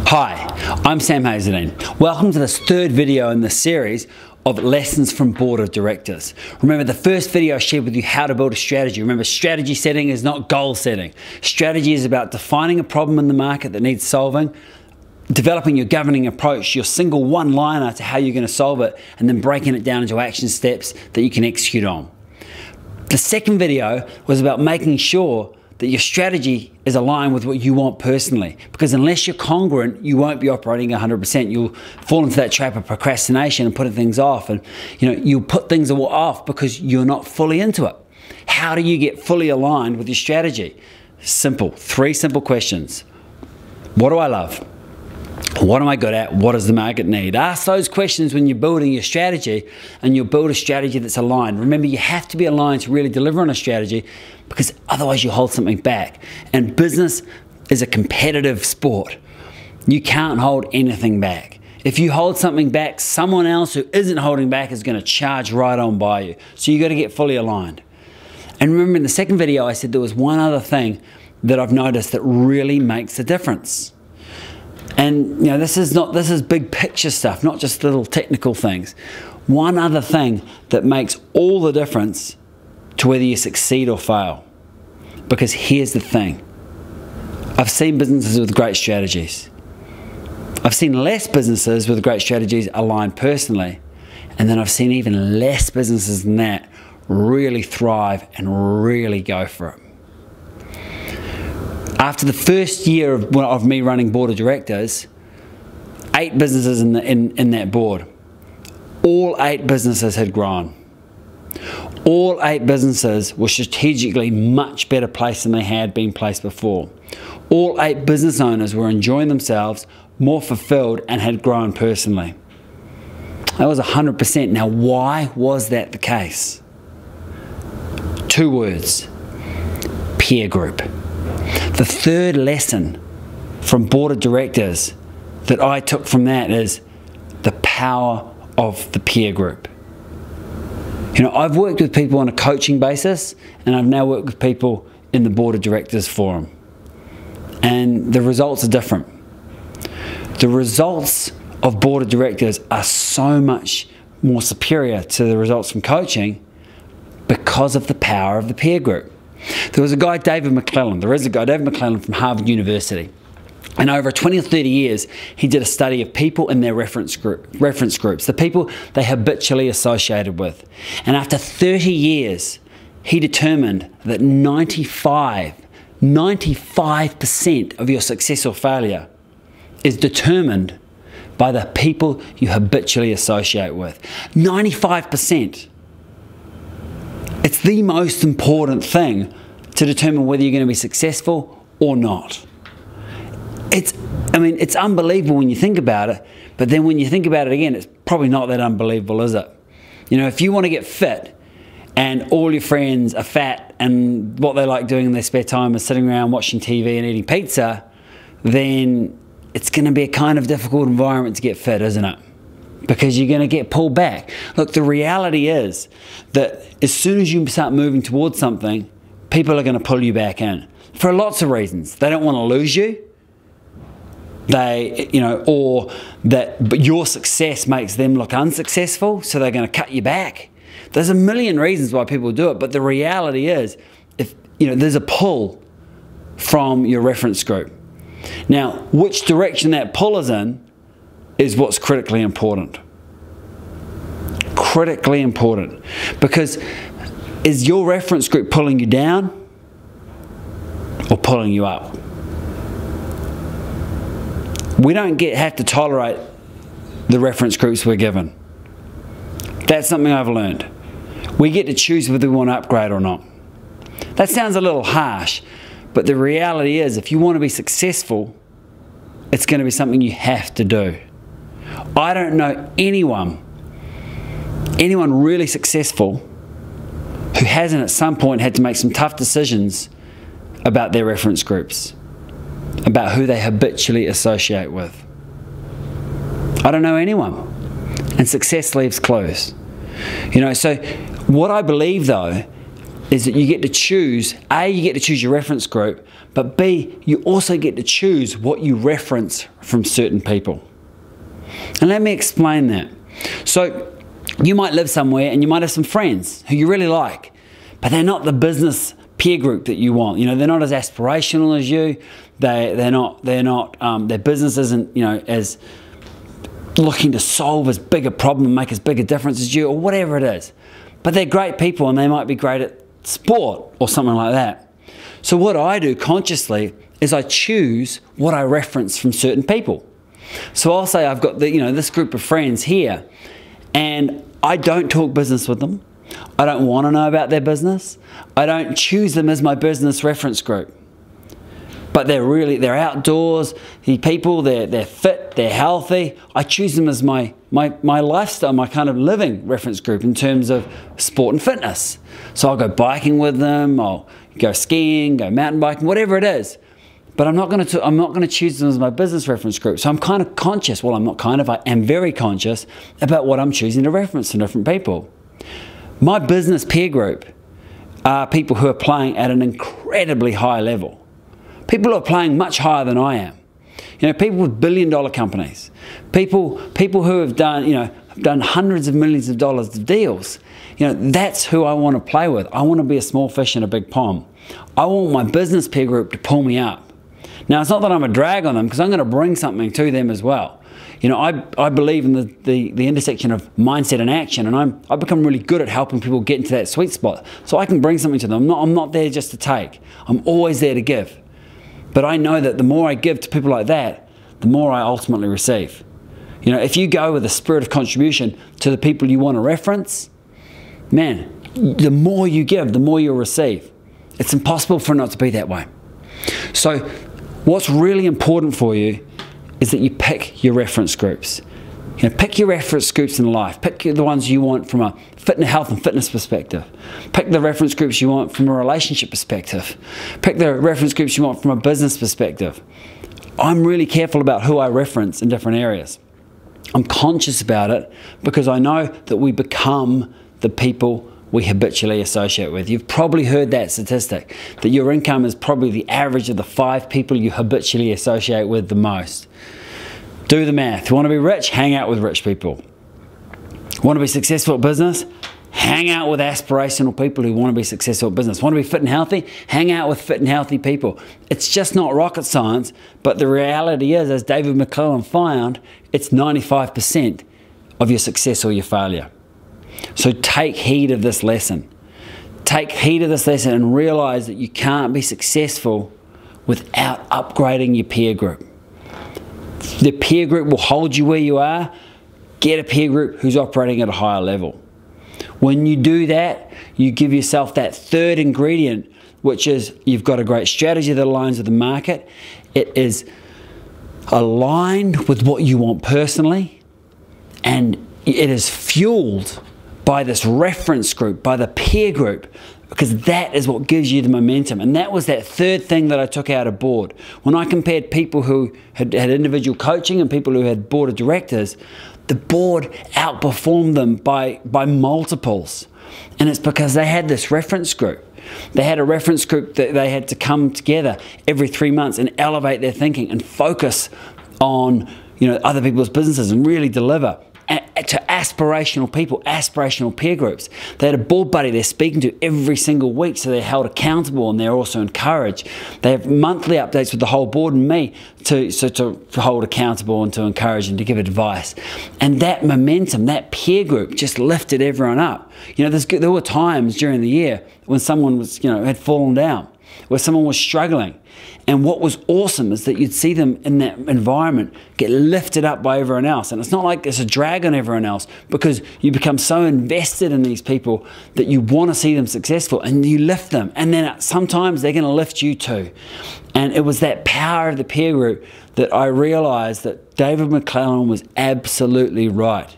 Hi, I'm Sam Hazledine. Welcome to this third video in this series of lessons from board of directors. Remember, the first video I shared with you how to build a strategy. Remember, strategy setting is not goal setting. Strategy is about defining a problem in the market that needs solving, developing your governing approach, your single one-liner to how you're going to solve it, and then breaking it down into action steps that you can execute on. The second video was about making sure that your strategy is aligned with what you want personally, because unless you're congruent, you won't be operating 100%. You'll fall into that trap of procrastination and putting things off, and you'll put things off because you're not fully into it. How do you get fully aligned with your strategy? Simple. 3 simple questions. What do I love? What am I good at? What does the market need? Ask those questions when you're building your strategy, and you'll build a strategy that's aligned. Remember, you have to be aligned to really deliver on a strategy, because otherwise you hold something back. And business is a competitive sport. You can't hold anything back. If you hold something back, someone else who isn't holding back is going to charge right on by you. So you got to get fully aligned. And remember, in the second video I said there was one other thing that I've noticed that really makes a difference. And this is big picture stuff, not just little technical things. One other thing that makes all the difference to whether you succeed or fail. Because here's the thing. I've seen businesses with great strategies. I've seen less businesses with great strategies aligned personally. And then I've seen even less businesses than that really thrive and really go for it. After the first year of me running board of directors, 8 businesses in that board, all 8 businesses had grown. All 8 businesses were strategically much better placed than they had been placed before. All 8 business owners were enjoying themselves, more fulfilled, and had grown personally. That was 100%. Now, why was that the case? 2 words: peer group. The third lesson from board of directors that I took from that is the power of the peer group. I've worked with people on a coaching basis, and I've now worked with people in the board of directors forum. And the results are different. The results of board of directors are so much more superior to the results from coaching because of the power of the peer group. There was a guy, David McClellan from Harvard University. And over 20 or 30 years, he did a study of people in their reference groups, the people they habitually associated with. And after 30 years, he determined that 95% of your success or failure is determined by the people you habitually associate with. 95%. It's the most important thing to determine whether you're going to be successful or not. It's unbelievable when you think about it, but then when you think about it again, it's probably not that unbelievable, is it? If you want to get fit and all your friends are fat and what they like doing in their spare time is sitting around watching TV and eating pizza, then it's going to be a kind of difficult environment to get fit, isn't it? Because you're going to get pulled back. Look, the reality is that as soon as you start moving towards something, people are going to pull you back in for lots of reasons. They don't want to lose you. But your success makes them look unsuccessful, so they're going to cut you back. There's a million reasons why people do it, but the reality is, there's a pull from your reference group. Now, which direction that pull is in is what's critically important. Critically important. Because is your reference group pulling you down or pulling you up? We don't have to tolerate the reference groups we're given. That's something I've learned. We get to choose whether we want to upgrade or not. That sounds a little harsh, but the reality is, if you want to be successful, it's going to be something you have to do. I don't know anyone really successful who hasn't at some point had to make some tough decisions about their reference groups, about who they habitually associate with. I don't know anyone. And success leaves clues. So what I believe, though, is that you get to choose, A, you get to choose your reference group, but B, you also get to choose what you reference from certain people. And let me explain that. So you might live somewhere and you might have some friends who you really like, but they're not the business peer group that you want. You know, they're not as aspirational as you. Their business isn't, you know, as looking to solve as big a problem and make as big a difference as you, or whatever it is. But they're great people and they might be great at sport or something like that. So what I do consciously is I choose what I reference from certain people. So I'll say I've got this group of friends here, and I don't talk business with them. I don't want to know about their business. I don't choose them as my business reference group. But they're outdoors people, they're fit, they're healthy. I choose them as my lifestyle, my kind of living reference group in terms of sport and fitness. So I'll go biking with them, I'll go skiing, go mountain biking, whatever it is. But I'm not going to choose them as my business reference group. So I'm kind of conscious, well, I'm not kind of, I am very conscious about what I'm choosing to reference to different people. My business peer group are people who are playing at an incredibly high level. People who are playing much higher than I am. You know, people with billion-dollar companies. People who have done hundreds of millions of dollars of deals. You know, that's who I want to play with. I want to be a small fish in a big pond. I want my business peer group to pull me up. Now, it's not that I'm a drag on them, because I'm going to bring something to them as well. You know, I believe in the intersection of mindset and action, and I've become really good at helping people get into that sweet spot. So I can bring something to them. I'm not there just to take. I'm always there to give. But I know that the more I give to people like that, the more I ultimately receive. You know, if you go with a spirit of contribution to the people you want to reference, man, the more you give, the more you'll receive. It's impossible for it not to be that way. So what's really important for you is that you pick your reference groups. You know, pick your reference groups in life. Pick the ones you want from a health and fitness perspective. Pick the reference groups you want from a relationship perspective. Pick the reference groups you want from a business perspective. I'm really careful about who I reference in different areas. I'm conscious about it because I know that we become the people we habitually associate with. You've probably heard that statistic, that your income is probably the average of the 5 people you habitually associate with the most. Do the math. You want to be rich? Hang out with rich people. Want to be successful at business? Hang out with aspirational people who want to be successful at business. Want to be fit and healthy? Hang out with fit and healthy people. It's just not rocket science, but the reality is, as David McClellan found, it's 95% of your success or your failure. So take heed of this lesson. Take heed of this lesson and realize that you can't be successful without upgrading your peer group. The peer group will hold you where you are. Get a peer group who's operating at a higher level. When you do that, you give yourself that third ingredient, which is you've got a great strategy that aligns with the market. It is aligned with what you want personally, and it is fueled by this reference group, by the peer group, because that is what gives you the momentum. And that was that third thing that I took out of board. When I compared people who had individual coaching and people who had board of directors, the board outperformed them by multiples. And it's because they had this reference group. They had a reference group that they had to come together every 3 months and elevate their thinking and focus on, you know, other people's businesses and really deliver. To aspirational people, aspirational peer groups. They had a board buddy they're speaking to every single week, so they're held accountable and they're also encouraged. They have monthly updates with the whole board and me to hold accountable and to encourage and to give advice. And that momentum, that peer group just lifted everyone up. You know, there were times during the year when someone was, you know, had fallen down, where someone was struggling. And what was awesome is that you'd see them in that environment get lifted up by everyone else. And it's not like it's a drag on everyone else, because you become so invested in these people that you want to see them successful and you lift them. And then sometimes they're going to lift you too. And it was that power of the peer group that I realized that David McClellan was absolutely right.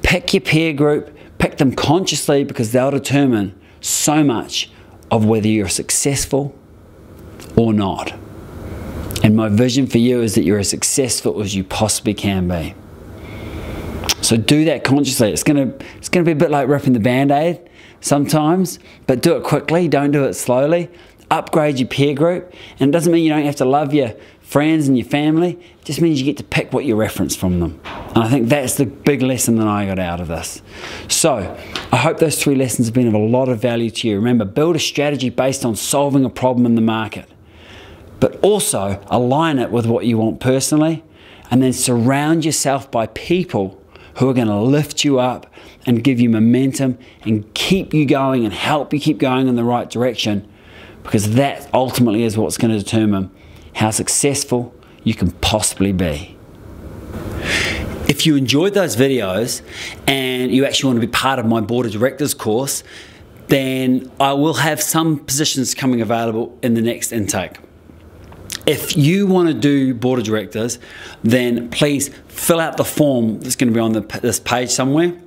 Pick your peer group, pick them consciously, because they'll determine so much of whether you're successful or not. And my vision for you is that you're as successful as you possibly can be. So do that consciously. It's gonna be a bit like ripping the Band-Aid. sometimes, but do it quickly, don't do it slowly. Upgrade your peer group, and it doesn't mean you don't have to love your friends and your family, it just means you get to pick what you reference from them. And I think that's the big lesson that I got out of this. So I hope those 3 lessons have been of a lot of value to you. Remember, build a strategy based on solving a problem in the market, but also align it with what you want personally, and then surround yourself by people who are going to lift you up and give you momentum and keep you going and help you keep going in the right direction, because that ultimately is what's going to determine how successful you can possibly be. If you enjoyed those videos and you actually want to be part of my board of directors course, then I will have some positions coming available in the next intake. If you want to do board of directors, then please fill out the form that's going to be on this page somewhere,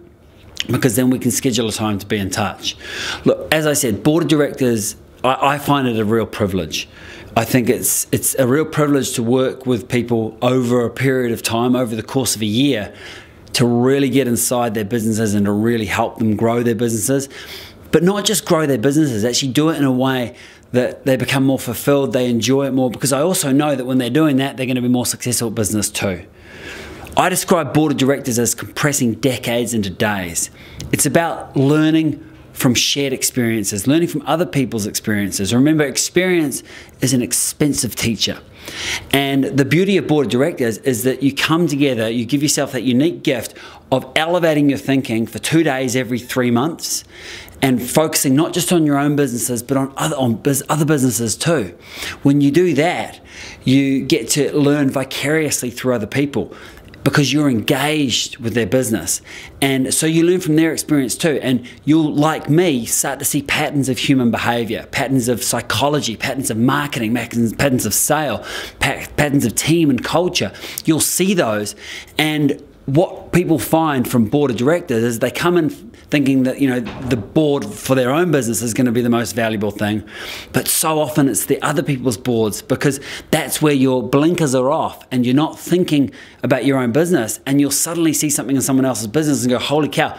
because then we can schedule a time to be in touch. Look, as I said, board of directors, I find it a real privilege. I think it's a real privilege to work with people over a period of time, over the course of a year, to really get inside their businesses and to really help them grow their businesses. But not just grow their businesses, actually do it in a way that they become more fulfilled, they enjoy it more, because I also know that when they're doing that, they're going to be more successful at business too. I describe board of directors as compressing decades into days. It's about learning from shared experiences, learning from other people's experiences. Remember, experience is an expensive teacher. And the beauty of board of directors is that you come together, you give yourself that unique gift of elevating your thinking for 2 days every 3 months, and focusing not just on your own businesses, but on other businesses too. When you do that, you get to learn vicariously through other people, because you're engaged with their business. And so you learn from their experience too. And you'll, like me, start to see patterns of human behavior, patterns of psychology, patterns of marketing, patterns of sale, patterns of team and culture. You'll see those. And what people find from board of directors is they come in thinking that, you know, the board for their own business is going to be the most valuable thing, but so often it's the other people's boards, because that's where your blinkers are off and you're not thinking about your own business, and you'll suddenly see something in someone else's business and go, holy cow,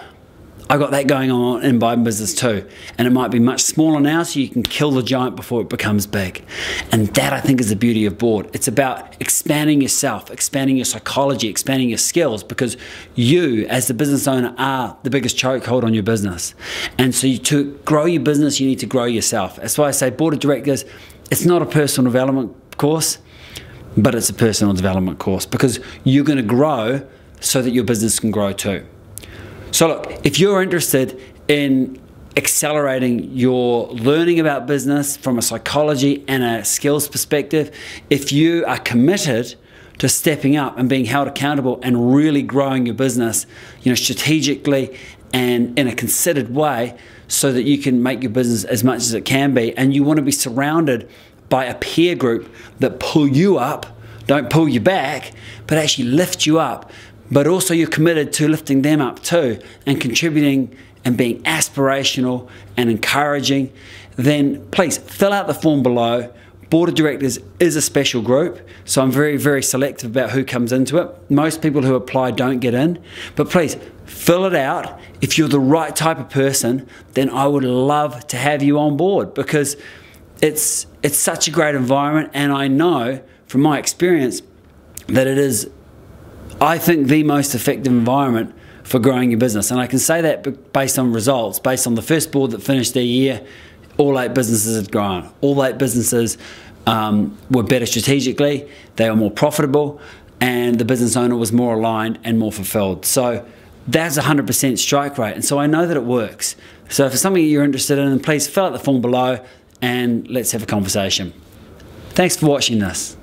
I got that going on in my business too. And it might be much smaller now, so you can kill the giant before it becomes big. And that, I think, is the beauty of board. It's about expanding yourself, expanding your psychology, expanding your skills, because you, as the business owner, are the biggest chokehold on your business. And so to grow your business, you need to grow yourself. That's why I say board of directors, it's not a personal development course, but it's a personal development course, because you're going to grow so that your business can grow too. So look, if you're interested in accelerating your learning about business from a psychology and a skills perspective, if you are committed to stepping up and being held accountable and really growing your business, you know, strategically and in a considered way, so that you can make your business as much as it can be, and you want to be surrounded by a peer group that pull you up, don't pull you back, but actually lift you up, but also you're committed to lifting them up too and contributing and being aspirational and encouraging, then please fill out the form below. Board of directors is a special group, so I'm very, very selective about who comes into it. Most people who apply don't get in, but please fill it out. If you're the right type of person, then I would love to have you on board, because it's such a great environment, and I know from my experience that it is, I think, the most effective environment for growing your business. And I can say that based on results, based on the first board that finished their year, all 8 businesses had grown. All 8 businesses were better strategically, they were more profitable, and the business owner was more aligned and more fulfilled. So that's 100% strike rate, and so I know that it works. So if it's something you're interested in, please fill out the form below and let's have a conversation. Thanks for watching this.